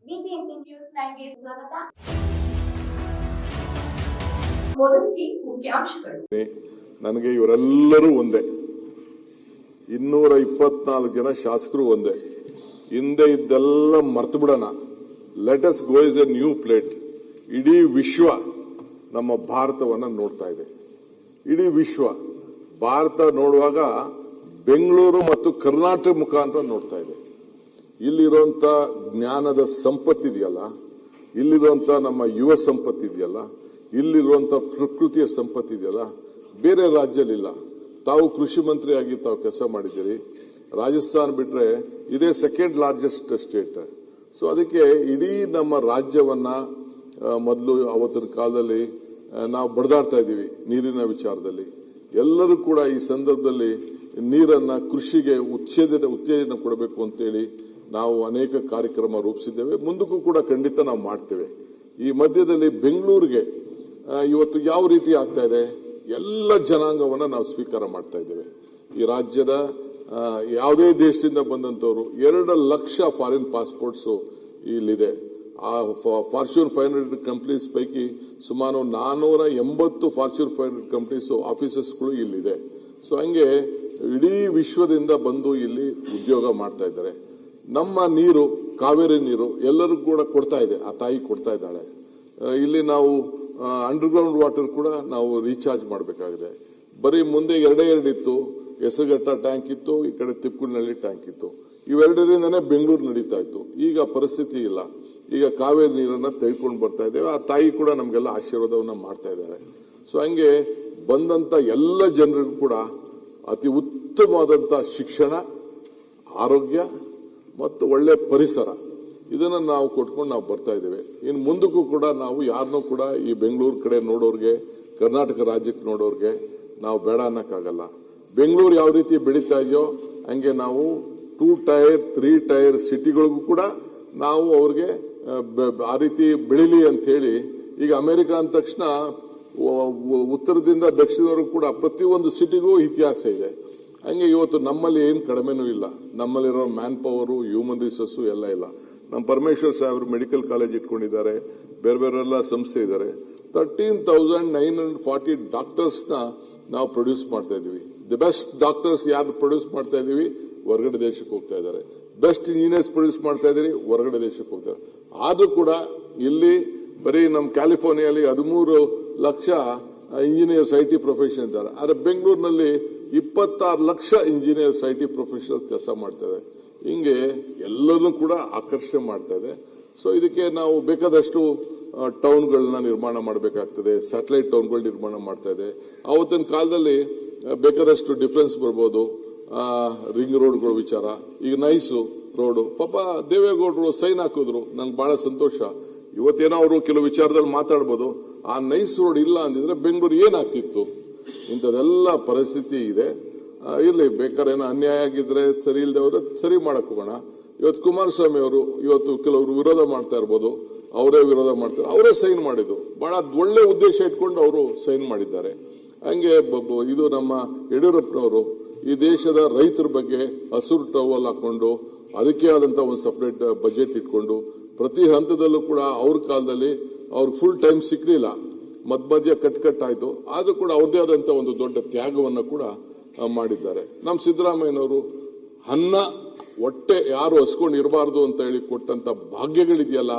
BBMP news 9ಗೆ ಸ್ವಾಗತ. ಮೊದಲಿಗೆ ಮುಖ್ಯಾಂಶಗಳು. ನನಗೆ ಇವರೆಲ್ಲರೂ ಒಂದೇ, 224 ಜನ ಶಾಸಕರು ಒಂದೇ. ಹಿಂದೆ ಇದ್ದೆಲ್ಲ ಮರ್ತು ಬಿಡೋಣ. Let us go is A new plate. ಇಡೀ ವಿಶ್ವ ನಮ್ಮ ಭಾರತವನ್ನ ನೋಡ್ತಾ ಇದೆ. ಇಡೀ ವಿಶ್ವ ಭಾರತ ನೋಡುವಾಗ ಬೆಂಗಳೂರು ಮತ್ತು ಕರ್ನಾಟಕ ಮುಖಾಂತರ ನೋಡ್ತಾ ಇದೆ. ಇಲ್ಲಿರುವಂತ ಜ್ಞಾನದ ಸಂಪತ್ತಿದೆಯಲ್ಲ, ಇಲ್ಲಿರುವಂತ ನಮ್ಮ ಯುವ ಸಂಪತ್ತಿದೆಯಲ್ಲ, ಇಲ್ಲಿರುವಂತ ಪ್ರಕೃತಿಯ ಸಂಪತ್ತಿದೆಯಲ್ಲ, ಬೇರೆ ರಾಜ್ಯದಲ್ಲಿಲ್ಲ. ತಾವು ಕೃಷಿ ಮಂತ್ರಿಯಾಗಿ ತಾವು ಕೆಲಸ ಮಾಡಿದ್ದೀರಿ. ರಾಜಸ್ಥಾನ ಬಿಟ್ರೆ ಇದೇ ಸೆಕೆಂಡ್ ಲಾರ್ಜೆಸ್ಟ್ ಸ್ಟೇಟ್. ಸೊ ಅದಕ್ಕೆ ಇಡೀ ನಮ್ಮ ರಾಜ್ಯವನ್ನ ಮೊದಲು ಅವತ್ತಿನ ಕಾಲದಲ್ಲಿ ನಾವು ಬಡದಾಡ್ತಾ ಇದ್ದೀವಿ ನೀರಿನ ವಿಚಾರದಲ್ಲಿ. ಎಲ್ಲರೂ ಕೂಡ ಈ ಸಂದರ್ಭದಲ್ಲಿ ನೀರನ್ನ ಕೃಷಿಗೆ ಉತ್ತೇಜನ ಕೊಡಬೇಕು ಅಂತೇಳಿ ನಾವು ಅನೇಕ ಕಾರ್ಯಕ್ರಮ ರೂಪಿಸಿದ್ದೇವೆ. ಮುಂದಕ್ಕೂ ಕೂಡ ಖಂಡಿತ ನಾವು ಮಾಡ್ತೇವೆ. ಈ ಮಧ್ಯದಲ್ಲಿ ಬೆಂಗಳೂರಿಗೆ ಇವತ್ತು ಯಾವ ರೀತಿ ಆಗ್ತಾ ಇದೆ, ಎಲ್ಲ ಜನಾಂಗವನ್ನ ನಾವು ಸ್ವೀಕಾರ ಮಾಡ್ತಾ ಇದ್ದೇವೆ. ಈ ರಾಜ್ಯದ ಯಾವುದೇ ದೇಶದಿಂದ ಬಂದಂತವರು 2 ಲಕ್ಷ ಫಾರಿನ್ ಪಾಸ್ಪೋರ್ಟ್ಸ್ ಇಲ್ಲಿದೆ. ಆ ಫಾರ್ಚೂನ್ 500 ಕಂಪನೀಸ್ ಪೈಕಿ ಸುಮಾರು 480 ಫಾರ್ಚೂನ್ 500 ಕಂಪನೀಸ್ ಆಫೀಸಸ್ಗಳು ಇಲ್ಲಿದೆ. ಸೊ ಹಂಗೆ ಇಡೀ ವಿಶ್ವದಿಂದ ಬಂದು ಇಲ್ಲಿ ಉದ್ಯೋಗ ಮಾಡ್ತಾ ಇದ್ದಾರೆ. ನಮ್ಮ ನೀರು, ಕಾವೇರಿ ನೀರು ಎಲ್ಲರಿಗೂ ಕೂಡ ಕೊಡ್ತಾ ಇದೆ, ಆ ತಾಯಿ ಕೊಡ್ತಾ ಇದ್ದಾಳೆ. ಇಲ್ಲಿ ನಾವು ಅಂಡರ್ಗ್ರೌಂಡ್ ವಾಟರ್ ಕೂಡ ನಾವು ರೀಚಾರ್ಜ್ ಮಾಡಬೇಕಾಗಿದೆ. ಬರೀ ಮುಂದೆ 2 ಇತ್ತು, ಹೆಸರುಘಟ್ಟ ಟ್ಯಾಂಕ್ ಇತ್ತು, ಈ ಕಡೆ ತಿಪ್ಪುನಹಳ್ಳಿ ಟ್ಯಾಂಕ್ ಇತ್ತು. ಇವೆರಡರಿಂದನೇ ಬೆಂಗಳೂರು ನಡೀತಾ ಇತ್ತು. ಈಗ ಪರಿಸ್ಥಿತಿ ಇಲ್ಲ. ಈಗ ಕಾವೇರಿ ನೀರನ್ನ ತೆಗೆದುಕೊಂಡು ಬರ್ತಾ ಇದ್ದೇವೆ. ಆ ತಾಯಿ ಕೂಡ ನಮಗೆಲ್ಲ ಆಶೀರ್ವಾದವನ್ನ ಮಾಡ್ತಾ ಇದ್ದಾರೆ. ಸೊ ಹಂಗೆ ಬಂದಂತ ಎಲ್ಲ ಜನರಿಗೂ ಕೂಡ ಅತಿ ಉತ್ತಮವಾದಂತ ಶಿಕ್ಷಣ, ಆರೋಗ್ಯ ಮತ್ತು ಒಳ್ಳೆ ಪರಿಸರ ಇದನ್ನ ನಾವು ಕೊಟ್ಕೊಂಡು ನಾವು ಬರ್ತಾ ಇದ್ದೇವೆ. ಇನ್ನು ಮುಂದಕ್ಕೂ ಕೂಡ ನಾವು ಯಾರನ್ನೂ ಕೂಡ ಈ ಬೆಂಗಳೂರು ಕಡೆ ನೋಡೋರ್ಗೆ, ಕರ್ನಾಟಕ ರಾಜ್ಯಕ್ಕೆ ನೋಡೋರ್ಗೆ ನಾವು ಬೇಡ ಅನ್ನಕ್ಕಾಗಲ್ಲ. ಬೆಂಗಳೂರು ಯಾವ ರೀತಿ ಬೆಳೀತಾ ಇದೆಯೋ ಹಂಗೆ ನಾವು 2 ಟೈರ್ 3 ಟೈರ್ ಸಿಟಿಗಳಿಗೂ ಕೂಡ ನಾವು ಅವ್ರಿಗೆ ಆ ರೀತಿ ಬೆಳಿಲಿ ಅಂತ ಹೇಳಿ, ಈಗ ಅಮೆರಿಕ ಅಂದ ತಕ್ಷಣ ಉತ್ತರದಿಂದ ದಕ್ಷಿಣವರೆಗೂ ಕೂಡ ಪ್ರತಿಯೊಂದು ಸಿಟಿಗೂ ಇತಿಹಾಸ ಇದೆ. ಹಂಗೆ ಇವತ್ತು ನಮ್ಮಲ್ಲಿ ಏನು ಕಡಿಮೆನೂ ಇಲ್ಲ. ನಮ್ಮಲ್ಲಿರೋ ಮ್ಯಾನ್ ಪವರು, ಹ್ಯೂಮನ್ ರಿಸೋರ್ಸು ಎಲ್ಲ ಇಲ್ಲ. ನಮ್ಮ ಪರಮೇಶ್ವರ್ ಸಾಹೇಬರು ಮೆಡಿಕಲ್ ಕಾಲೇಜ್ ಇಟ್ಕೊಂಡಿದ್ದಾರೆ, ಬೇರೆ ಬೇರೆಲ್ಲ ಸಂಸ್ಥೆ ಇದ್ದಾರೆ. 13,940 ಡಾಕ್ಟರ್ಸ್ನ ನಾವು ಪ್ರೊಡ್ಯೂಸ್ ಮಾಡ್ತಾ ಇದೀವಿ. ದಿ ಬೆಸ್ಟ್ ಡಾಕ್ಟರ್ಸ್ ಯಾರು ಪ್ರೊಡ್ಯೂಸ್ ಮಾಡ್ತಾ ಇದೀವಿ, ಹೊರಗಡೆ ದೇಶಕ್ಕೆ ಹೋಗ್ತಾ ಇದ್ದಾರೆ. ಬೆಸ್ಟ್ ಇಂಜಿನಿಯರ್ಸ್ ಪ್ರೊಡ್ಯೂಸ್ ಮಾಡ್ತಾ ಇದ್ದೀರಿ, ಹೊರಗಡೆ ದೇಶಕ್ಕೆ ಹೋಗ್ತಾರೆ. ಆದ್ರೂ ಕೂಡ ಇಲ್ಲಿ ಬರೀ ನಮ್ಮ ಕ್ಯಾಲಿಫೋರ್ನಿಯಲ್ಲಿ 13 ಲಕ್ಷ ಇಂಜಿನಿಯರ್ಸ್ IT ಪ್ರೊಫೆಷನ್ ಇದ್ದಾರೆ. ಆದರೆ ಬೆಂಗಳೂರಿನಲ್ಲಿ 26 ಲಕ್ಷ ಇಂಜಿನಿಯರ್ಸ್ IT ಪ್ರೊಫೆಷನಲ್ ಕೆಲಸ ಮಾಡ್ತಾ ಇದೆ. ಹಿಂಗೆ ಎಲ್ಲರನ್ನೂ ಕೂಡ ಆಕರ್ಷಣೆ ಮಾಡ್ತಾ ಇದೆ. ಸೊ ಇದಕ್ಕೆ ನಾವು ಬೇಕಾದಷ್ಟು ಟೌನ್ಗಳನ್ನ ನಿರ್ಮಾಣ ಮಾಡಬೇಕಾಗ್ತದೆ. ಸ್ಯಾಟಲೈಟ್ ಟೌನ್ಗಳು ನಿರ್ಮಾಣ ಮಾಡ್ತಾ ಇದೆ. ಆವತ್ತಿನ ಕಾಲದಲ್ಲಿ ಬೇಕಾದಷ್ಟು ಡಿಫರೆನ್ಸ್ ಬರ್ಬೋದು. ರಿಂಗ್ ರೋಡ್ಗಳ ವಿಚಾರ, ಈಗ ನೈಸು ರೋಡು, ಪಾಪ ದೇವೇಗೌಡರು ಸೈನ್ ಹಾಕಿದ್ರು, ನಂಗೆ ಬಹಳ ಸಂತೋಷ. ಇವತ್ತೇನೋ ಅವರು ಕೆಲವು ವಿಚಾರದಲ್ಲಿ ಮಾತಾಡ್ಬೋದು. ಆ ನೈಸ್ ರೋಡ್ ಇಲ್ಲ ಅಂದಿದ್ರೆ ಬೆಂಗಳೂರು ಏನಾಗ್ತಿತ್ತು? ಇಂಥದೆಲ್ಲ ಪರಿಸ್ಥಿತಿ ಇದೆ. ಇರ್ಲಿ, ಬೇಕಾದ್ರೆ ಏನೋ ಅನ್ಯಾಯ ಆಗಿದ್ರೆ, ಸರಿ ಇಲ್ಲದೆ ಹೋದ್ರೆ ಸರಿ ಮಾಡಕ್ ಹೋಗೋಣ. ಇವತ್ತು ಕುಮಾರಸ್ವಾಮಿ ಅವರು ಇವತ್ತು ಕೆಲವರು ವಿರೋಧ ಮಾಡ್ತಾ ಇರ್ಬೋದು, ಅವರೇ ವಿರೋಧ ಮಾಡ್ತಾರೆ, ಅವರೇ ಸೈನ್ ಮಾಡಿದ್ದು. ಬಹಳ ಒಳ್ಳೆ ಉದ್ದೇಶ ಇಟ್ಕೊಂಡು ಅವರು ಸೈನ್ ಮಾಡಿದ್ದಾರೆ. ಹಂಗೆ ಇದು ನಮ್ಮ ಯಡಿಯೂರಪ್ಪನವರು ಈ ದೇಶದ ರೈತರ ಬಗ್ಗೆ ಹಸಿರು ಟವಲ್ ಹಾಕೊಂಡು ಅದಕ್ಕೆ ಆದಂತ ಒಂದು ಸಪರೇಟ್ ಬಜೆಟ್ ಇಟ್ಕೊಂಡು ಪ್ರತಿ ಹಂತದಲ್ಲೂ ಕೂಡ ಅವ್ರ ಕಾಲದಲ್ಲಿ ಅವ್ರಿಗೆ ಫುಲ್ ಟೈಮ್ ಸಿಕ್ಲಿಲ್ಲ, ಮಧ್ಯ ಕಟ್ಟಾಯ್ತು. ಆದ್ರೂ ಕೂಡ ಅವ್ರದೇ ಆದಂತ ಒಂದು ದೊಡ್ಡ ತ್ಯಾಗವನ್ನು ಕೂಡ ಮಾಡಿದ್ದಾರೆ. ನಮ್ಮ ಸಿದ್ದರಾಮಯ್ಯನವರು ಅನ್ನ ಹೊಟ್ಟೆ ಯಾರು ಹಸ್ಕೊಂಡು ಇರಬಾರ್ದು ಅಂತ ಹೇಳಿ ಕೊಟ್ಟಂತ ಭಾಗ್ಯಗಳಿದೆಯಲ್ಲ,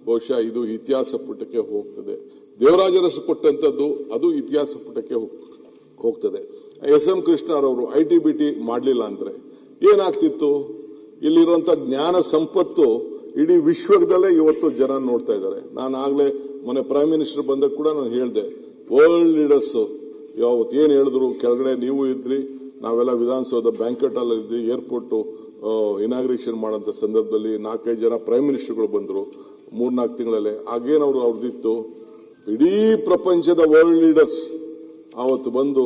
ಬಹುಶಃ ಇದು ಇತಿಹಾಸ ಪುಟಕ್ಕೆ ಹೋಗ್ತದೆ. ದೇವರಾಜರಸು ಕೊಟ್ಟಂತದ್ದು ಅದು ಇತಿಹಾಸ ಪುಟಕ್ಕೆ ಹೋಗ್ತದೆ. SM ಕೃಷ್ಣರವರು IT-BT ಮಾಡಲಿಲ್ಲ ಅಂದ್ರೆ ಏನಾಗ್ತಿತ್ತು? ಇಲ್ಲಿರುವಂತ ಜ್ಞಾನ ಸಂಪತ್ತು ಇಡೀ ವಿಶ್ವದಲ್ಲೇ ಇವತ್ತು ಜನ ನೋಡ್ತಾ ಇದ್ದಾರೆ. ನಾನು ಆಗ್ಲೇ ಮೊನ್ನೆ ಪ್ರೈಮ್ ಮಿನಿಸ್ಟರ್ ಬಂದಾಗ ಕೂಡ ನಾನು ಹೇಳಿದೆ, ವರ್ಲ್ಡ್ ಲೀಡರ್ಸ್ ಯಾವತ್ತು ಏನ್ ಹೇಳಿದ್ರು, ಕೆಳಗಡೆ ನೀವು ಇದ್ರಿ, ನಾವೆಲ್ಲ ವಿಧಾನಸೌಧ ಬ್ಯಾಂಕ್ವೆಟ್ ಅಲ್ಲಿ ಇದ್ವಿ, ಏರ್ಪೋರ್ಟ್ ಇನಾಗ್ರೇಷನ್ ಮಾಡೋಂಥ ಸಂದರ್ಭದಲ್ಲಿ 4-5 ಜನ ಪ್ರೈಮ್ ಮಿನಿಸ್ಟರ್ಗಳು ಬಂದ್ರು 3-4 ತಿಂಗಳಲ್ಲೇ. ಆಗೇನವರು ಅವ್ರದ್ದಿತ್ತು, ಇಡೀ ಪ್ರಪಂಚದ ವರ್ಲ್ಡ್ ಲೀಡರ್ಸ್ ಅವತ್ತು ಬಂದು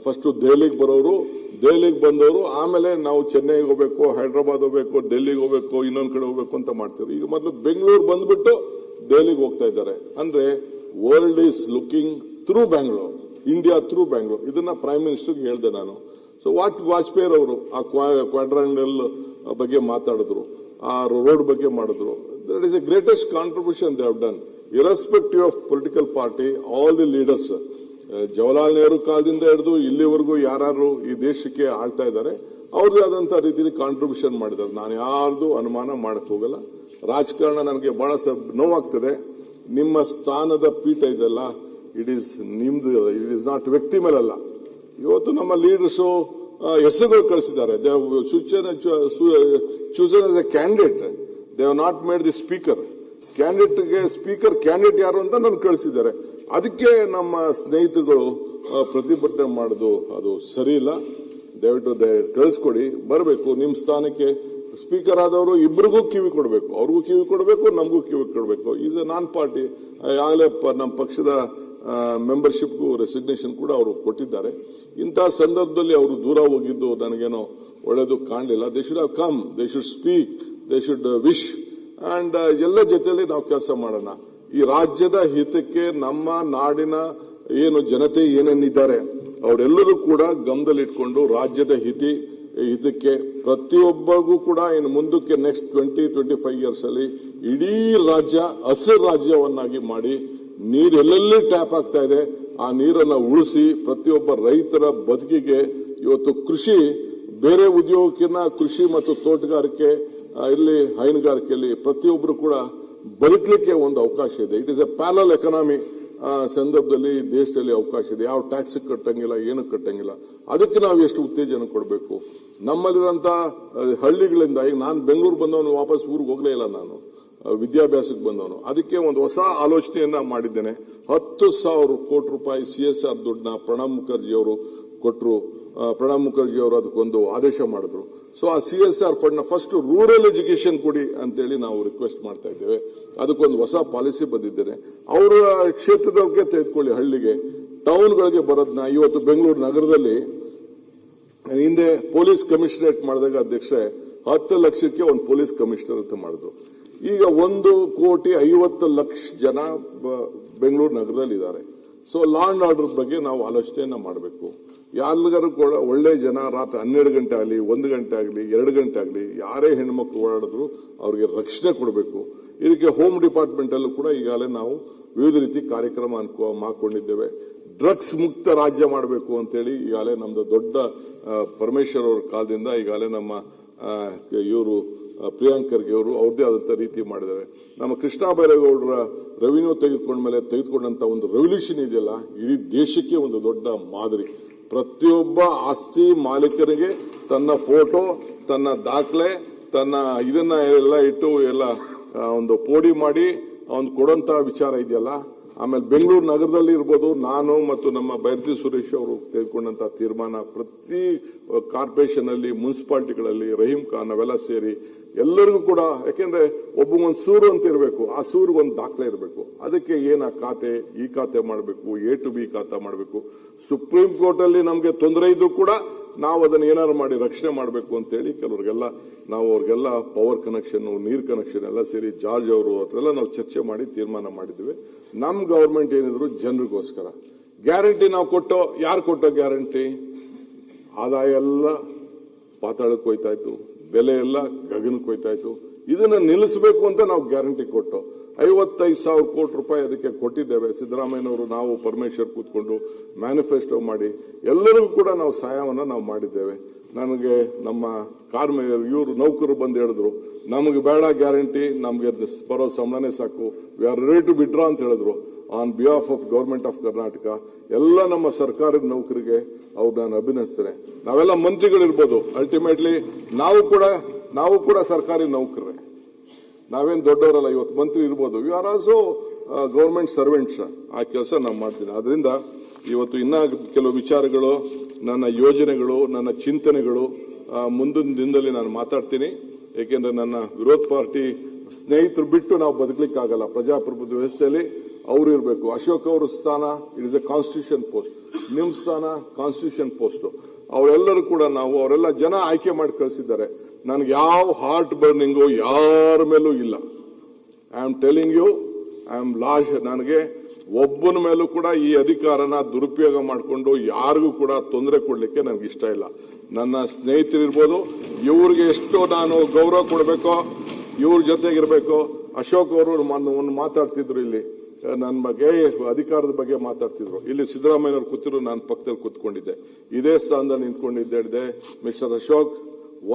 ಫಸ್ಟ್ ದೆಹಲಿಗೆ ಬರೋರು, ದೆಹಲಿಗೆ ಬಂದವರು ಆಮೇಲೆ ನಾವು ಚೆನ್ನೈಗೆ ಹೋಗ್ಬೇಕು, ಹೈದರಾಬಾದ್ ಹೋಗ್ಬೇಕು, ಡೆಲ್ಲಿಗೆ ಹೋಗ್ಬೇಕು, ಇನ್ನೊಂದ್ ಕಡೆ ಹೋಗ್ಬೇಕು ಅಂತ ಮಾಡ್ತಿದ್ರು. ಈಗ ಮೊದಲು ಬೆಂಗಳೂರು ಬಂದ್ಬಿಟ್ಟು ದೆಹಲಿಗೆ ಹೋಗ್ತಾ ಇದ್ದಾರೆ. ಅಂದ್ರೆ world is looking through Bangalore, India through Bangalore. ಇದನ್ನ ಪ್ರೈಮ್ ಮಿನಿಸ್ಟರ್ಗೆ ಹೇಳಿದೆ ನಾನು. ಸೊ ವಾಜಪೇಯಿ ಅವರು ಆ ಕ್ವಾಡ್ರಾಂಗಲ್ ಬಗ್ಗೆ ಮಾತಾಡಿದ್ರು, ಆ ರೋಡ್ ಬಗ್ಗೆ ಮಾಡಿದ್ರು. That is the greatest contribution they have done, irrespective of political party. All the leaders, Jawaharlal Nehru ಕಾಲದಿಂದ ಹಿಡಿದು ಇಲ್ಲಿವರೆಗೂ ಯಾರು ಈ ದೇಶಕ್ಕೆ ಆಳ್ತಾ ಇದ್ದಾರೆ, ಅವ್ರದೇ ಆದಂತ ರೀತಿಯಲ್ಲಿ ಕಾಂಟ್ರಿಬ್ಯೂಷನ್ ಮಾಡಿದ್ದಾರೆ. ನಾನು ಯಾರ್ದು ಅನುಮಾನ ಮಾಡಕ್ ಹೋಗಲ್ಲ. ರಾಜಕಾರಣ ನನಗೆ ಬಹಳ ನೋವಾಗ್ತದೆ. ನಿಮ್ಮ ಸ್ಥಾನದ ಪೀಠ ಇದೆಲ್ಲ, ಇಟ್ ಈಸ್ ನಿಮ್ದು, ಇಟ್ ಈಸ್ ನಾಟ್ ವ್ಯಕ್ತಿ ಮೇಲಲ್ಲ. ಇವತ್ತು ನಮ್ಮ ಲೀಡರ್ಸು ಹೆಸರುಗಳು ಕಳಿಸಿದ್ದಾರೆ. They chosen as A candidate, they have not made the speaker. Candidate ಯಾರು ಅಂತ ನಾನು ಕಳಿಸಿದ್ದಾರೆ. ಅದಕ್ಕೆ ನಮ್ಮ ಸ್ನೇಹಿತರುಗಳು ಪ್ರತಿಭಟನೆ ಮಾಡೋದು ಅದು ಸರಿ ಇಲ್ಲ. ದಯವಿಟ್ಟು ಕಳಿಸ್ಕೊಡಿ, ಬರಬೇಕು ನಿಮ್ಮ ಸ್ಥಾನಕ್ಕೆ. ಸ್ಪೀಕರ್ ಆದವರು ಇಬ್ಬರಿಗೂ ಕಿವಿ ಕೊಡಬೇಕು, ಅವ್ರಿಗೂ ಕಿವಿ ಕೊಡಬೇಕು, ನಮಗೂ ಕಿವಿ ಕೊಡಬೇಕು. Is A non party. ಆಗಲೇ ನಮ್ಮ ಪಕ್ಷದ ಮೆಂಬರ್ಶಿಪ್ಗೂ ರೆಸಿಗ್ನೇಷನ್ ಕೂಡ ಅವರು ಕೊಟ್ಟಿದ್ದಾರೆ. ಇಂತಹ ಸಂದರ್ಭದಲ್ಲಿ ಅವರು ದೂರ ಹೋಗಿದ್ದು ನನಗೇನೋ ಒಳ್ಳೆಯದು ಕಾಣಲಿಲ್ಲ. They should have come, they should speak, they should wish and ಎಲ್ಲ ಜೊತೆಯಲ್ಲಿ ನಾವು ಕೆಲಸ ಮಾಡೋಣ. ಈ ರಾಜ್ಯದ ಹಿತಕ್ಕೆ, ನಮ್ಮ ನಾಡಿನ ಏನು ಜನತೆ ಏನೇನಿದ್ದಾರೆ ಅವರೆಲ್ಲರೂ ಕೂಡ ಗಮನದಲ್ಲಿಟ್ಕೊಂಡು ರಾಜ್ಯದ ಹಿತಕ್ಕೆ ಪ್ರತಿಯೊಬ್ಬರಿಗೂ ಕೂಡ ಇನ್ನು ಮುಂದಕ್ಕೆ ನೆಕ್ಸ್ಟ್ 20-25 ಇಯರ್ಸ್ ಅಲ್ಲಿ ಇಡೀ ರಾಜ್ಯ ಹಸಿರು ರಾಜ್ಯವನ್ನಾಗಿ ಮಾಡಿ, ನೀರು ಎಲ್ಲೆಲ್ಲಿ ಟ್ಯಾಪ್ ಆಗ್ತಾ ಇದೆ ಆ ನೀರನ್ನು ಉಳಿಸಿ ಪ್ರತಿಯೊಬ್ಬ ರೈತರ ಬದುಕಿಗೆ ಇವತ್ತು ಕೃಷಿ ಬೇರೆ ಉದ್ಯೋಗಕ್ಕಿಂತ ಕೃಷಿ ಮತ್ತು ತೋಟಗಾರಿಕೆ ಇಲ್ಲಿ ಹೈನುಗಾರಿಕೆಯಲ್ಲಿ ಪ್ರತಿಯೊಬ್ಬರು ಕೂಡ ಬದುಕಲಿಕ್ಕೆ ಒಂದು ಅವಕಾಶ ಇದೆ. It is A parallel economy ಸಂದರ್ಭದಲ್ಲಿ ದೇಶದಲ್ಲಿ ಅವಕಾಶ ಇದೆ. ಯಾವ ಟ್ಯಾಕ್ಸ್ ಕಟ್ಟಂಗಿಲ್ಲ, ಏನು ಕಟ್ಟಂಗಿಲ್ಲ. ಅದಕ್ಕೆ ನಾವು ಎಷ್ಟು ಉತ್ತೇಜನ ಕೊಡಬೇಕು. ನಮ್ಮಲ್ಲಿರುವಂತ ಹಳ್ಳಿಗಳಿಂದ, ಈಗ ನಾನು ಬೆಂಗಳೂರು ಬಂದವನು ವಾಪಸ್ ಊರಿಗೆ ಹೋಗಲೇ ಇಲ್ಲ, ನಾನು ವಿದ್ಯಾಭ್ಯಾಸಕ್ಕೆ ಬಂದವನು. ಅದಕ್ಕೆ ಒಂದು ಹೊಸ ಆಲೋಚನೆಯನ್ನ ಮಾಡಿದ್ದೇನೆ. 10,000 ಕೋಟಿ ರೂಪಾಯಿ CSR ದುಡ್ಡನ್ನ ಪ್ರಣಬ್ ಮುಖರ್ಜಿ ಅವರು ಕೊಟ್ಟರು. ಪ್ರಣಬ್ ಮುಖರ್ಜಿ ಅವರು ಅದಕ್ಕೊಂದು ಆದೇಶ ಮಾಡಿದ್ರು. ಸೊ ಆ CSR ಫಂಡ್ ನ ಫಸ್ಟ್ ರೂರಲ್ ಎಜುಕೇಶನ್ ಕೊಡಿ ಅಂತೇಳಿ ನಾವು ರಿಕ್ವೆಸ್ಟ್ ಮಾಡ್ತಾ ಇದ್ದೇವೆ. ಅದಕ್ಕೊಂದು ಹೊಸ ಪಾಲಿಸಿ ಬಂದಿದ್ದೇನೆ. ಅವರ ಕ್ಷೇತ್ರದವ್ರಿಗೆ ತೆಗೆದುಕೊಳ್ಳಿ, ಹಳ್ಳಿಗೆ ಟೌನ್ಗಳಿಗೆ ಬರೋದನ್ನ. ಇವತ್ತು ಬೆಂಗಳೂರು ನಗರದಲ್ಲಿ ಹಿಂದೆ ಪೊಲೀಸ್ ಕಮಿಷನರೇಟ್ ಮಾಡಿದಾಗ ಅಧ್ಯಕ್ಷೆ 10 ಲಕ್ಷಕ್ಕೆ ಒಂದು ಪೊಲೀಸ್ ಕಮಿಷನರ್ ಅಂತ ಮಾಡಿದ್ರು. ಈಗ 1,50,00,000 ಜನ ಬೆಂಗಳೂರು ನಗರದಲ್ಲಿ ಇದ್ದಾರೆ. ಸೊ ಲಾ ಅಂಡ್ ಆರ್ಡರ್ ಬಗ್ಗೆ ನಾವು ಆಲೋಚನೆಯನ್ನ ಮಾಡಬೇಕು. ಯಾರಿಗಾರು ಕೂಡ ಒಳ್ಳೆ ಜನ ರಾತ್ರಿ 12 ಗಂಟೆ ಆಗಲಿ, 1 ಗಂಟೆ ಆಗಲಿ, 2 ಗಂಟೆ ಆಗಲಿ, ಯಾರೇ ಹೆಣ್ಮಕ್ಳು ಓಡಾಡಿದ್ರು ಅವ್ರಿಗೆ ರಕ್ಷಣೆ ಕೊಡಬೇಕು. ಇದಕ್ಕೆ ಹೋಮ್ ಡಿಪಾರ್ಟ್ಮೆಂಟ್ ಅಲ್ಲೂ ಕೂಡ ಈಗಾಗಲೇ ನಾವು ವಿವಿಧ ರೀತಿ ಕಾರ್ಯಕ್ರಮ ಮಾಡ್ಕೊಂಡಿದ್ದೇವೆ. ಡ್ರಗ್ಸ್ ಮುಕ್ತ ರಾಜ್ಯ ಮಾಡಬೇಕು ಅಂತೇಳಿ ಈಗಾಗಲೇ ನಮ್ದು ದೊಡ್ಡ ಪರಮೇಶ್ವರ್ ಅವರ ಕಾಲದಿಂದ ಈಗಾಗಲೇ ನಮ್ಮ ಇವರು ಪ್ರಿಯಾಂಕ್ ಖರ್ಗೆ ಅವರು ಅವ್ರದೇ ಆದಂತ ರೀತಿ ಮಾಡಿದ್ದಾರೆ. ನಮ್ಮ ಕೃಷ್ಣ ಬೈರೇಗೌಡರ ರೆವಿನ್ಯೂ ತೆಗೆದುಕೊಂಡಂತ ಒಂದು ರೆವಲ್ಯೂಷನ್ ಇದೆಯಲ್ಲ, ಇಡೀ ದೇಶಕ್ಕೆ ಒಂದು ದೊಡ್ಡ ಮಾದರಿ. ಪ್ರತಿಯೊಬ್ಬ ಆಸ್ತಿ ಮಾಲೀಕರಿಗೆ ತನ್ನ ಫೋಟೋ, ತನ್ನ ದಾಖಲೆ, ತನ್ನ ಇದನ್ನ ಎಲ್ಲ ಇಟ್ಟು ಎಲ್ಲ ಒಂದು ಪೋಡಿ ಮಾಡಿ ಅವನು ಕೊಡುವಂತ ವಿಚಾರ ಇದೆಯಲ್ಲ. ಆಮೇಲೆ ಬೆಂಗಳೂರು ನಗರದಲ್ಲಿ ಇರ್ಬೋದು, ನಾನು ಮತ್ತು ನಮ್ಮ ಬೈರತಿ ಸುರೇಶ್ ಅವರು ತೆಗೆದುಕೊಂಡಂತ ತೀರ್ಮಾನ ಪ್ರತಿ ಕಾರ್ಪೊರೇಷನ್ ಅಲ್ಲಿ, ಮುನ್ಸಿಪಾಲಿಟಿಗಳಲ್ಲಿ, ರಹೀಂ ಖಾನ್ ಅವೆಲ್ಲ ಸೇರಿ ಎಲ್ಲರಿಗೂ ಕೂಡ, ಯಾಕೆಂದ್ರೆ ಒಬ್ಬಗೊಂದು ಸೂರು ಅಂತ ಇರಬೇಕು, ಆ ಸೂರಿಗೊಂದು ದಾಖಲೆ ಇರಬೇಕು. ಅದಕ್ಕೆ ಏನ ಖಾತೆ, ಈ ಖಾತೆ ಮಾಡಬೇಕು, A to B ಖಾತೆ ಮಾಡಬೇಕು. ಸುಪ್ರೀಂ ಕೋರ್ಟ್ ಅಲ್ಲಿ ನಮಗೆ ತೊಂದರೆ ಇದ್ರೂ ಕೂಡ ನಾವು ಅದನ್ನ ಏನಾರು ಮಾಡಿ ರಕ್ಷಣೆ ಮಾಡಬೇಕು ಅಂತೇಳಿ ಕೆಲವ್ರಿಗೆಲ್ಲ ನಾವು ಅವ್ರಿಗೆಲ್ಲ ಪವರ್ ಕನೆಕ್ಷನ್, ನೀರ್ ಕನೆಕ್ಷನ್ ಎಲ್ಲ ಸೇರಿ ಜಾರ್ಜ್ ಅವರು ಅದೆಲ್ಲ ನಾವು ಚರ್ಚೆ ಮಾಡಿ ತೀರ್ಮಾನ ಮಾಡಿದ್ವಿ. ನಮ್ ಗವರ್ಮೆಂಟ್ ಏನಿದ್ರು ಜನರಿಗೋಸ್ಕರ ಗ್ಯಾರಂಟಿ ನಾವು ಕೊಟ್ಟೋ. ಯಾರು ಕೊಟ್ಟೋ ಗ್ಯಾರಂಟಿ? ಆದಾಯ ಎಲ್ಲ ಪಾತಾಳಕ್ಕೆ ಹೋಯ್ತಾ ಇತ್ತು, ಬೆಲೆ ಎಲ್ಲ ಗಗನಕ್ಕೆ ಹೋಯ್ತಾ ಇತ್ತು. ಇದನ್ನ ನಿಲ್ಲಿಸಬೇಕು ಅಂತ ನಾವು ಗ್ಯಾರಂಟಿ ಕೊಟ್ಟು 55,000 ಕೋಟಿ ರೂಪಾಯಿ ಅದಕ್ಕೆ ಕೊಟ್ಟಿದ್ದೇವೆ. ಸಿದ್ದರಾಮಯ್ಯನವರು, ನಾವು, ಪರಮೇಶ್ವರ್ ಕೂತ್ಕೊಂಡು ಮ್ಯಾನಿಫೆಸ್ಟೋ ಮಾಡಿ ಎಲ್ಲರಿಗೂ ಕೂಡ ನಾವು ಸಹಾಯವನ್ನು ನಾವು ಮಾಡಿದ್ದೇವೆ. ನನಗೆ ನಮ್ಮ ಇವರು ನೌಕರರು ಬಂದು ಹೇಳಿದ್ರು, ನಮಗೆ ಬೇಡ ಗ್ಯಾರಂಟಿ, ನಮಗೆ ಬರೋ ಸಂಬಳನೇ ಸಾಕು, we are ready to withdraw ಅಂತ ಹೇಳಿದ್ರು. On behalf of government of Karnataka ಎಲ್ಲ ನಮ್ಮ ಸರ್ಕಾರದ ನೌಕರಿಗೆ ಅವ್ರು ನಾನು ಅಭಿನಂದಿಸ್ತೇನೆ. ನಾವೆಲ್ಲ ಮಂತ್ರಿಗಳಿರ್ಬೋದು, ಅಲ್ಟಿಮೇಟ್ಲಿ ನಾವು ಕೂಡ ಸರ್ಕಾರಿ ನೌಕರರೇ, ನಾವೇನು ದೊಡ್ಡವರಲ್ಲ. ಇವತ್ತು ಮಂತ್ರಿ ಇರ್ಬೋದು, we are also government servants. ಆ ಕೆಲಸ ನಾವು ಮಾಡ್ತೀನಿ. ಅದರಿಂದ ಇವತ್ತು ಇನ್ನ ಕೆಲವು ವಿಚಾರಗಳು, ನನ್ನ ಯೋಜನೆಗಳು, ನನ್ನ ಚಿಂತನೆಗಳು ಮುಂದಿನ ದಿನದಲ್ಲಿ ನಾನು ಮಾತಾಡ್ತೀನಿ. ಏಕೆಂದ್ರೆ ನನ್ನ ವಿರೋಧ ಪಾರ್ಟಿ ಸ್ನೇಹಿತರು ಬಿಟ್ಟು ನಾವು ಬದುಕಲಿಕ್ಕಾಗಲ್ಲ. ಪ್ರಜಾಪ್ರಭುತ್ವ ವ್ಯವಸ್ಥೆಯಲ್ಲಿ ಅವರು ಇರಬೇಕು. ಅಶೋಕ್ ಅವ್ರ ಸ್ಥಾನ it is A constitution post, ನಿಮ್ಮ ಸ್ಥಾನ ಕಾನ್ಸ್ಟಿಟ್ಯೂಷನ್ ಪೋಸ್ಟ್. ಅವರೆಲ್ಲರೂ ಕೂಡ ಅವರೆಲ್ಲ ಜನ ಆಯ್ಕೆ ಮಾಡಿ ಕಳಿಸಿದ್ದಾರೆ. ನನಗೆ ಯಾವ ಹಾರ್ಟ್ ಬರ್ನಿಂಗು ಯಾರ ಮೇಲೂ ಇಲ್ಲ. I am telling you, I am lost. ನನಗೆ ಒಬ್ಬನ ಮೇಲೂ ಕೂಡ ಈ ಅಧಿಕಾರನ ದುರುಪಯೋಗ ಮಾಡಿಕೊಂಡು ಯಾರಿಗೂ ಕೂಡ ತೊಂದರೆ ಕೊಡ್ಲಿಕ್ಕೆ ನನಗೆ ಇಷ್ಟ ಇಲ್ಲ. ನನ್ನ ಸ್ನೇಹಿತರಿರ್ಬೋದು, ಇವ್ರಿಗೆ ಎಷ್ಟು ನಾನು ಗೌರವ ಕೊಡಬೇಕೋ, ಇವ್ರ ಜೊತೆಗಿರ್ಬೇಕು, ಅಶೋಕ್ ಅವರು ಒಂದು ಮಾತಾಡ್ತಿದ್ರು ಇಲ್ಲಿ ನನ್ನ ಬಗ್ಗೆ ಅಧಿಕಾರದ ಬಗ್ಗೆ ಮಾತಾಡ್ತಿದ್ರು. ಇಲ್ಲಿ ಸಿದ್ದರಾಮಯ್ಯನವರು ಕೂತಿದ್ರು, ನಾನು ಪಕ್ಕದಲ್ಲಿ ಕೂತ್ಕೊಂಡಿದ್ದೆ, ಇದೇ ಸ್ಥಾನದಲ್ಲಿ ನಿಂತ್ಕೊಂಡಿದ್ದೆ. Mister Ashok,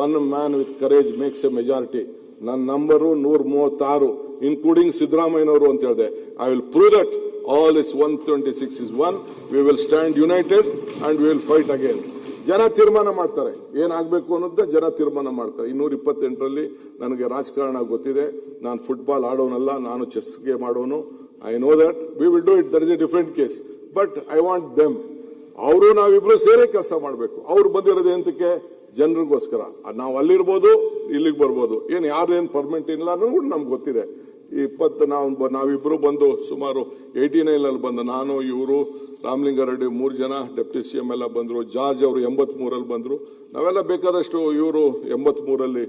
one man with courage makes a majority. ನನ್ನ ನಂಬರು 136 ಇನ್ಕ್ಲೂಡಿಂಗ್ ಸಿದ್ದರಾಮಯ್ಯನವರು ಅಂತ ಹೇಳಿದೆ. I will prove that all is 126 is 1. We will stand united and we will fight again. ಜನ ತೀರ್ಮಾನ ಮಾಡ್ತಾರೆ, ಏನಾಗಬೇಕು ಅನ್ನೋದನ್ನ ಜನ ತೀರ್ಮಾನ ಮಾಡ್ತಾರೆ. 228ರಲ್ಲಿ ನನಗೆ ರಾಜಕಾರಣ ಗೊತ್ತಿದೆ. ನಾನು ಫುಟ್ಬಾಲ್ ಆಡೋನಲ್ಲ, ನಾನು ಚೆಸ್ ಗೇಮ್ ಆಡೋನು. I know that we will do it. That is a different case. But I want them. ಅವರು ನಾವಿಬ್ರು ಸೇರೇ ಕೆಲಸ ಮಾಡಬೇಕು. ಅವ್ರು ಬಂದಿರೋದು ಎಂತಕ್ಕೆ? ಜನರಿಗೋಸ್ಕರ. ನಾವು ಅಲ್ಲಿರ್ಬೋದು, ಇಲ್ಲಿಗೆ ಬರ್ಬೋದು, ಯಾರೇನು ಪರ್ಮನೆಂಟ್ ಇಲ್ಲ ಅನ್ನೋದು ಕೂಡ ನಮ್ಗೆ ಗೊತ್ತಿದೆ. ನಾವಿಬ್ರು ಬಂದು ಸುಮಾರು 89ನಲ್ಲಿ ಬಂದು, ನಾನು, ಇವರು, ರಾಮಲಿಂಗಾರೆಡ್ಡಿ 3 ಜನ, ಡೆಪ್ಟಿ CM ಎಲ್ಲ ಬಂದ್ರು. ಜಾರ್ಜ್ ಅವರು 83ರಲ್ಲಿ ಬಂದ್ರು. ನಾವೆಲ್ಲ ಬೇಕಾದಷ್ಟು, ಇವರು 83ರಲ್ಲಿ